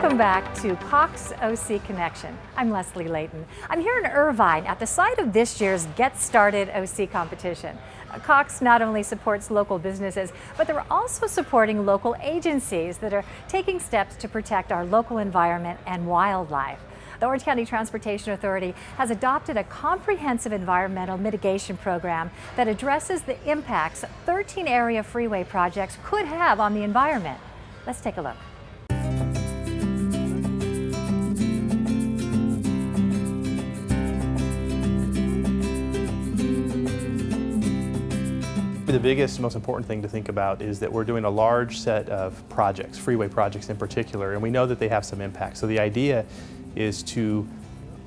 Welcome back to Cox OC Connection. I'm Leslie Layton. I'm here in Irvine at the site of this year's Get Started OC competition. Cox not only supports local businesses, but they're also supporting local agencies that are taking steps to protect our local environment and wildlife. The Orange County Transportation Authority has adopted a comprehensive environmental mitigation program that addresses the impacts 13 area freeway projects could have on the environment. Let's take a look. The biggest, most important thing to think about is that we're doing a large set of projects, freeway projects in particular, and we know that they have some impact. So the idea is to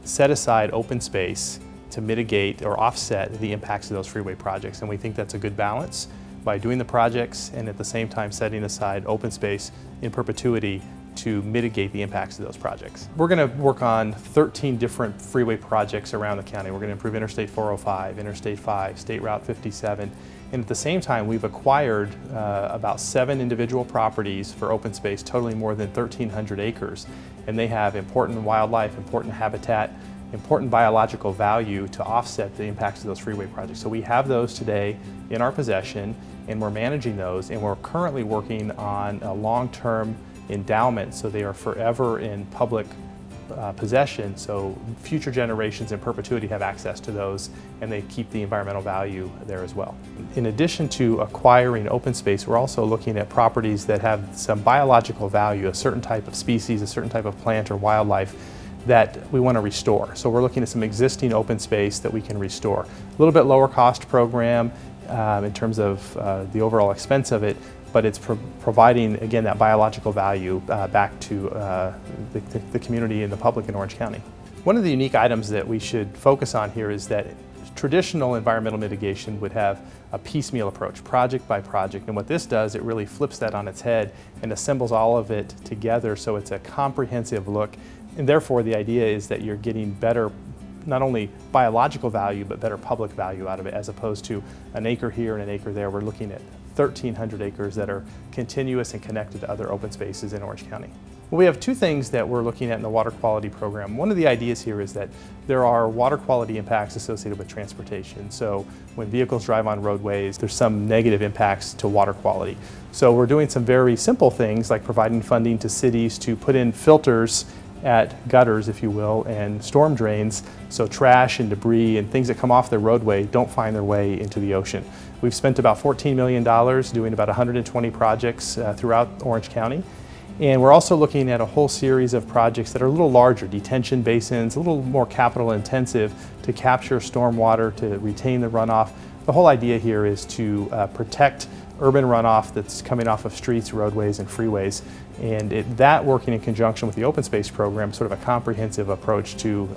set aside open space to mitigate or offset the impacts of those freeway projects, and we think that's a good balance by doing the projects and at the same time setting aside open space in perpetuity to mitigate the impacts of those projects. We're going to work on 13 different freeway projects around the county. We're going to improve Interstate 405, Interstate 5, State Route 57, and at the same time we've acquired about 7 individual properties for open space totaling more than 1,300 acres, and they have important wildlife, important habitat, important biological value to offset the impacts of those freeway projects. So we have those today in our possession and we're managing those, and we're currently working on a long-term endowment so they are forever in public possession, so future generations in perpetuity have access to those and they keep the environmental value there as well. In addition to acquiring open space, we're also looking at properties that have some biological value, a certain type of species, a certain type of plant or wildlife that we want to restore. So we're looking at some existing open space that we can restore. A little bit lower cost program in terms of the overall expense of it, but it's providing, again, that biological value back to the community and the public in Orange County. One of the unique items that we should focus on here is that traditional environmental mitigation would have a piecemeal approach, project by project, and what this does, it really flips that on its head and assembles all of it together so it's a comprehensive look, and therefore the idea is that you're getting better not only biological value but better public value out of it, as opposed to an acre here and an acre there. We're looking at 1,300 acres that are continuous and connected to other open spaces in Orange County. Well, we have 2 things that we're looking at in the water quality program. One of the ideas here is that there are water quality impacts associated with transportation. So when vehicles drive on roadways, there's some negative impacts to water quality. So we're doing some very simple things like providing funding to cities to put in filters at gutters, if you will, and storm drains, so trash and debris and things that come off the roadway don't find their way into the ocean. We've spent about $14 million doing about 120 projects throughout Orange County. And we're also looking at a whole series of projects that are a little larger, detention basins, a little more capital intensive to capture stormwater, to retain the runoff. The whole idea here is to protect urban runoff that's coming off of streets, roadways, and freeways. And that working in conjunction with the open space program, sort of a comprehensive approach to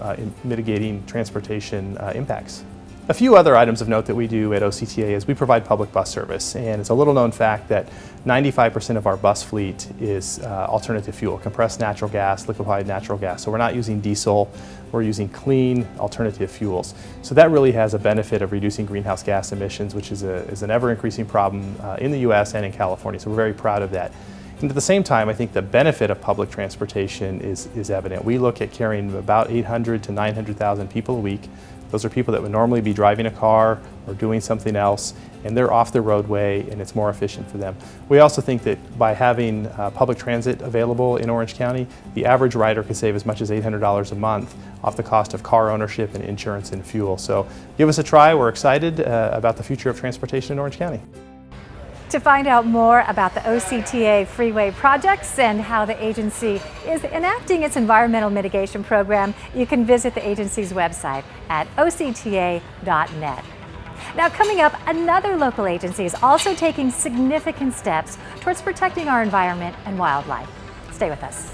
mitigating transportation impacts. A few other items of note that we do at OCTA is we provide public bus service, and it's a little known fact that 95% of our bus fleet is alternative fuel, compressed natural gas, liquefied natural gas. So we're not using diesel, we're using clean alternative fuels. So that really has a benefit of reducing greenhouse gas emissions, which is an ever-increasing problem in the US and in California, so we're very proud of that. And at the same time, I think the benefit of public transportation is evident. We look at carrying about 800 to 900,000 people a week. Those are people that would normally be driving a car or doing something else, and they're off the roadway and it's more efficient for them. We also think that by having public transit available in Orange County, the average rider could save as much as $800 a month off the cost of car ownership and insurance and fuel. So give us a try. We're excited about the future of transportation in Orange County. To find out more about the OCTA freeway projects and how the agency is enacting its environmental mitigation program, you can visit the agency's website at OCTA.net. Now, coming up, another local agency is also taking significant steps towards protecting our environment and wildlife. Stay with us.